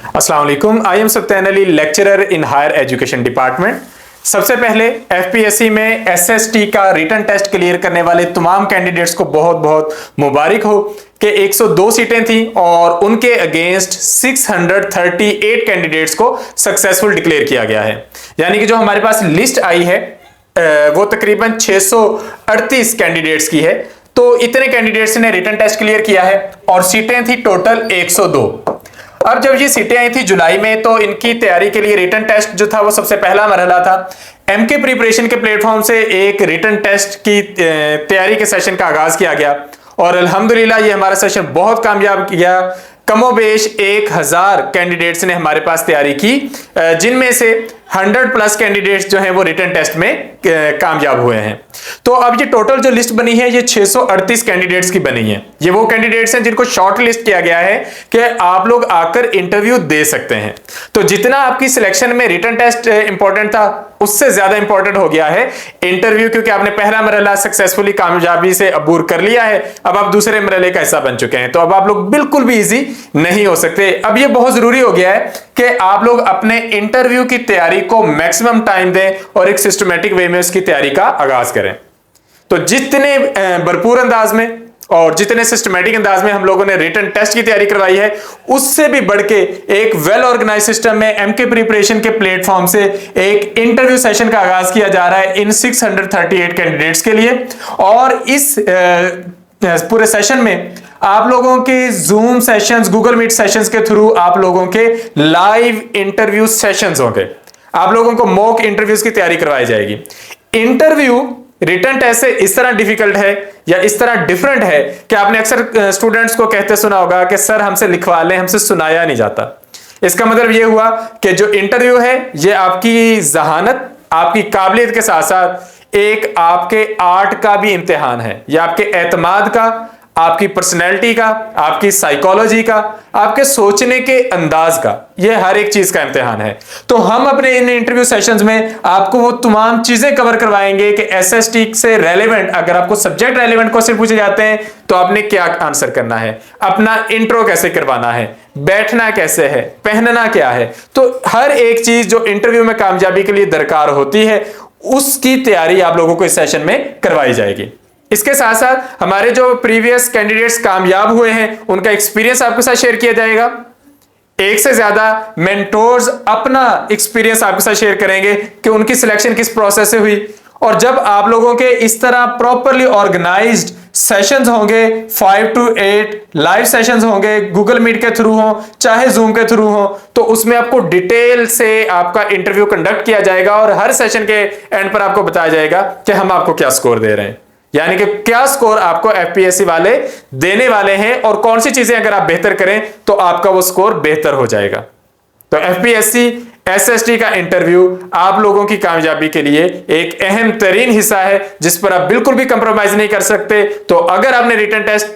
अस्सलाम वालेकुम। I am Satyan Ali, lecturer in higher education department. सबसे पहले एफपीएससी में एसएसटी का रिटन टेस्ट क्लियर करने वाले तमाम कैंडिडेट्स को बहुत बहुत मुबारक हो कि 102 सीटें थी और उनके अगेंस्ट 638 कैंडिडेट्स को सक्सेसफुल डिक्लेयर किया गया है। यानी कि जो हमारे पास लिस्ट आई है वो तकरीबन 638 कैंडिडेट्स की है। तो इतने कैंडिडेट्स ने रिटन टेस्ट क्लियर किया है और सीटें थी टोटल 102। अब जब ये सीटें आई थी जुलाई में, तो इनकी तैयारी के लिए रिटन टेस्ट जो था वो सबसे पहला मरहला था। एमके प्रिपरेशन के प्लेटफॉर्म से एक रिटन टेस्ट की तैयारी के सेशन का आगाज किया गया और अल्हम्दुलिल्लाह ये हमारा सेशन बहुत कामयाब गया। कमोबेश 1000 कैंडिडेट्स ने हमारे पास तैयारी की, जिनमें से 100+ कैंडिडेट्स जो हैं वो रिटन टेस्ट में कामयाब हुए हैं। तो अब ये टोटल जो लिस्ट बनी है ये 638 कैंडिडेट्स की बनी है। ये वो कैंडिडेट्स हैं जिनको शॉर्ट लिस्ट किया गया है कि आप लोग आकर इंटरव्यू दे सकते हैं। तो जितना आपकी सिलेक्शन में रिटन टेस्ट इंपॉर्टेंट था, उससे ज्यादा इंपॉर्टेंट हो गया है इंटरव्यू, क्योंकि आपने पहला मरहला सक्सेसफुली कामयाबी से अबूर कर लिया है। अब आप दूसरे मरहले का हिस्सा बन चुके हैं, तो अब आप लोग बिल्कुल भी इजी नहीं हो सकते। अब ये बहुत जरूरी हो गया है कि आप लोग अपने इंटरव्यू की तैयारी को मैक्सिमम टाइम दें और एक सिस्टमैटिक वे में उसकी तैयारी का आगाज करें। तो जितने भरपूर अंदाज में और जितने सिस्टमैटिक अंदाज में हम लोगों ने रिटन टेस्ट की तैयारी करवाई है, उससे भी बढ़ के एक वेल ऑर्गेनाइज सिस्टम में एमके प्रिपरेशन के प्लेटफॉर्म से एक इंटरव्यू सेशन का आगाज किया जा रहा है इन 638 कैंडिडेट्स के लिए। और इस पूरे सेशन में आप लोगों के Zoom sessions, Google Meet sessions के थ्रू आप लोगों के लाइव इंटरव्यू सेशंस होंगे। आप लोगों को मॉक इंटरव्यूज की तैयारी करवाई जाएगी। इंटरव्यू रिटन टेस्ट से इस तरह डिफिकल्ट है या इस तरह डिफरेंट है कि आपने अक्सर स्टूडेंट्स को कहते सुना होगा कि सर हमसे लिखवा लें, हमसे सुनाया नहीं जाता। इसका मतलब यह हुआ कि जो इंटरव्यू है ये आपकी जहानत, आपकी काबिलियत के साथ साथ एक आपके आर्ट का भी इम्तिहान है। यह आपके एतमाद का, आपकी पर्सनैलिटी का, आपकी साइकोलॉजी का, आपके सोचने के अंदाज का, यह हर एक चीज का इम्तिहान है। तो हम अपने इन इंटरव्यू सेशंस में आपको वो तमाम चीजें कवर करवाएंगे कि एसएसटी से रेलेवेंट, अगर आपको सब्जेक्ट रेलेवेंट क्वेश्चन पूछे जाते हैं तो आपने क्या आंसर करना है, अपना इंट्रो कैसे करवाना है, बैठना कैसे है, पहनना क्या है। तो हर एक चीज जो इंटरव्यू में कामयाबी के लिए दरकार होती है, उसकी तैयारी आप लोगों को इस सेशन में करवाई जाएगी। इसके साथ साथ हमारे जो प्रीवियस कैंडिडेट्स कामयाब हुए हैं उनका एक्सपीरियंस आपके साथ शेयर किया जाएगा। एक से ज्यादा मेंटोर्स अपना एक्सपीरियंस आपके साथ शेयर करेंगे कि उनकी सिलेक्शन किस प्रोसेस से हुई। और जब आप लोगों के इस तरह प्रॉपरली ऑर्गेनाइज्ड सेशंस होंगे, 5 to 8 लाइव सेशंस होंगे, गूगल मीट के थ्रू हो चाहे जूम के थ्रू हो, तो उसमें आपको डिटेल से आपका इंटरव्यू कंडक्ट किया जाएगा और हर सेशन के एंड पर आपको बताया जाएगा कि हम आपको क्या स्कोर दे रहे हैं, यानी कि क्या स्कोर आपको एफपीएससी वाले देने वाले हैं और कौन सी चीजें अगर आप बेहतर करें तो आपका वो स्कोर बेहतर हो जाएगा। तो एफपीएससी एसएसटी का इंटरव्यू आप लोगों की कामयाबी के लिए एक अहम तरीन हिस्सा है जिस पर आप बिल्कुल भी कंप्रोमाइज नहीं कर सकते। तो अगर आपने रिटन टेस्ट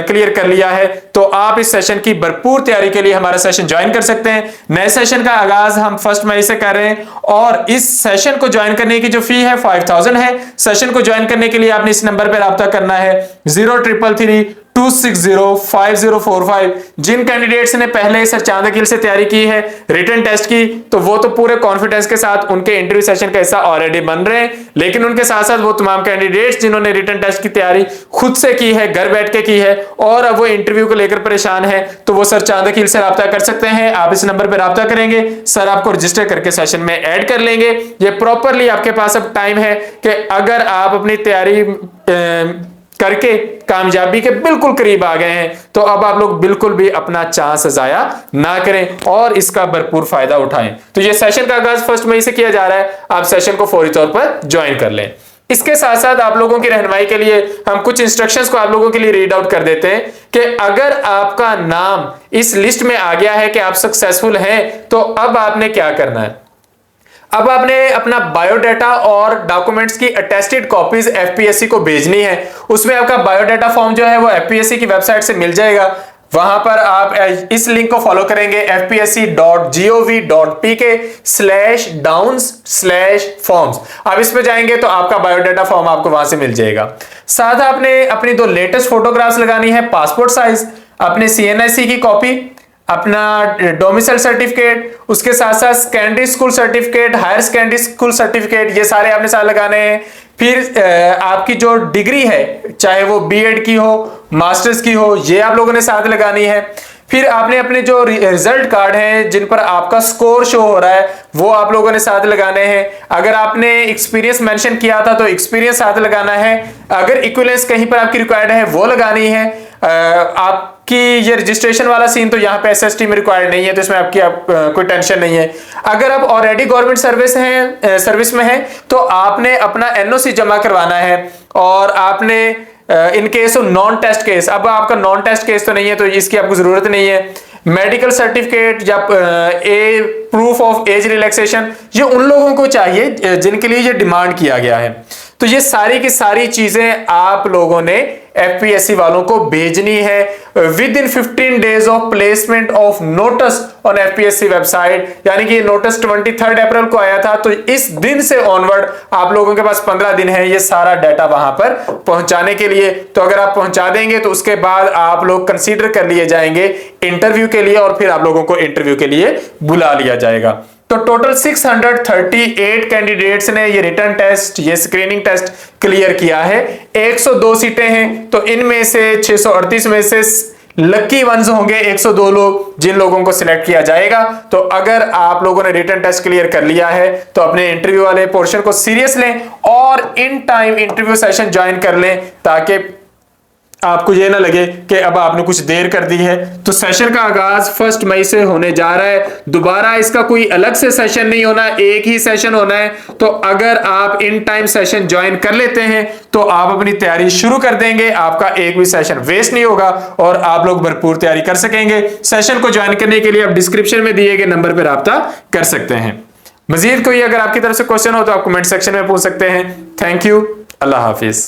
क्लियर कर लिया है तो आप इस सेशन की भरपूर तैयारी के लिए हमारा सेशन ज्वाइन कर सकते हैं। नए सेशन का आगाज हम 1 मई से कर रहे हैं और इस सेशन को ज्वाइन करने की जो फी है 5000 है। सेशन को ज्वाइन करने के लिए आपने इस नंबर पर राब्ता करना है 0333-260-5045। जिन कैंडिडेट्स ने पहले सर चांद अकील से तैयारी की है रिटन टेस्ट की, तो वो तो पूरे कॉन्फिडेंस के साथ उनके इंटरव्यू सेशन का हिस्सा ऑलरेडी बन रहे हैं, लेकिन उनके साथ साथ वो तमाम कैंडिडेट्स जिन्होंने रिटन टेस्ट की तैयारी खुद से की है, घर बैठ के की है और अब वो इंटरव्यू को लेकर परेशान है, तो वो सर चांद अकील से राब्ता कर सकते हैं। आप इस नंबर पर राब्ता करेंगे, सर आपको रजिस्टर करके सेशन में ऐड कर लेंगे। ये प्रॉपरली आपके पास अब टाइम है कि अगर आप अपनी तैयारी करके कामयाबी के बिल्कुल करीब आ गए हैं तो अब आप लोग बिल्कुल भी अपना चांस जाया ना करें और इसका भरपूर फायदा उठाएं। तो ये सेशन का आगाज 1 मई से किया जा रहा है, आप सेशन को फौरी तौर पर ज्वाइन कर लें। इसके साथ साथ आप लोगों की रहनुमाई के लिए हम कुछ इंस्ट्रक्शंस को आप लोगों के लिए रीड आउट कर देते हैं कि अगर आपका नाम इस लिस्ट में आ गया है कि आप सक्सेसफुल हैं, तो अब आपने क्या करना है। अब आपने अपना बायोडाटा और डॉक्यूमेंट्स की अटेस्टेड कॉपीज एफपीएससी को भेजनी है। उसमें आपका बायोडाटा फॉर्म जो है वो एफपीएससी की वेबसाइट से मिल जाएगा। वहां पर आप इस लिंक को फॉलो करेंगे fpsc.gov.pk/downs/forms। आप इस पे जाएंगे तो आपका बायोडाटा फॉर्म आपको वहां से मिल जाएगा। साथ आपने अपनी 2 लेटेस्ट फोटोग्राफ्स लगानी है, पासपोर्ट साइज, अपने सीएनआईसी की कॉपी, अपना डोमिसाइल सर्टिफिकेट, उसके साथ साथ secondary school certificate, higher secondary school certificate, ये सारे आपने साथ लगाने हैं। फिर आपकी जो डिग्री है, चाहे वो बीएड की हो, मास्टर्स की हो, ये आप लोगों ने साथ लगानी है। फिर आपने अपने जो रिजल्ट कार्ड हैं जिन पर आपका स्कोर शो हो रहा है, वो आप लोगों ने साथ लगाने हैं। अगर आपने एक्सपीरियंस मेंशन किया था तो एक्सपीरियंस साथ लगाना है। अगर इक्विवेलेंस कहीं पर आपकी रिक्वायर्ड है वो लगानी है। आपकी ये रजिस्ट्रेशन वाला सीन तो यहाँ पे एसएसटी में रिक्वायर्ड नहीं है, तो इसमें आपकी कोई टेंशन नहीं है। अगर आप ऑलरेडी गवर्नमेंट सर्विस में है तो आपने अपना एनओसी जमा करवाना है। और आपने in case of non test case, अब आपका नॉन टेस्ट केस तो नहीं है तो इसकी आपको जरूरत नहीं है। मेडिकल सर्टिफिकेट या प्रूफ ऑफ एज रिलैक्सेशन, ये उन लोगों को चाहिए जिनके लिए ये डिमांड किया गया है। तो ये सारी की सारी चीजें आप लोगों ने एफपीएससी वालों को भेजनी है with in 15 days of placement of notice on FPSC website. यानी कि नोटिस 23 अप्रैल को आया था, तो इस दिन से ऑनवर्ड आप लोगों के पास 15 दिन है ये सारा डाटा वहां पर पहुंचाने के लिए। तो अगर आप पहुंचा देंगे तो उसके बाद आप लोग कंसीडर कर लिए जाएंगे इंटरव्यू के लिए, और फिर आप लोगों को इंटरव्यू के लिए बुला लिया जाएगा। तो टोटल 638 कैंडिडेट्स ने ये रिटर्न टेस्ट, ये स्क्रीनिंग टेस्ट क्लियर किया है। 102 सीटें हैं, तो इनमें से 638 में से लकी वंस होंगे 102 लोग जिन लोगों को सिलेक्ट किया जाएगा। तो अगर आप लोगों ने रिटर्न टेस्ट क्लियर कर लिया है तो अपने इंटरव्यू वाले पोर्शन को सीरियस लें और in time interview session join कर लें, ताकि आपको ये ना लगे कि अब आपने कुछ देर कर दी है। तो सेशन का आगाज 1 मई से होने जा रहा है। दोबारा इसका कोई अलग से सेशन नहीं होना, एक ही सेशन होना है। तो अगर आप इन टाइम सेशन ज्वाइन कर लेते हैं तो आप अपनी तैयारी शुरू कर देंगे, आपका एक भी सेशन वेस्ट नहीं होगा और आप लोग भरपूर तैयारी कर सकेंगे। सेशन को ज्वाइन करने के लिए आप डिस्क्रिप्शन में दिए गए नंबर पर राब्ता कर सकते हैं। मजीद कोई अगर आपकी तरफ से क्वेश्चन हो तो आप कमेंट सेक्शन में पूछ सकते हैं। Thank you, Allah Hafiz.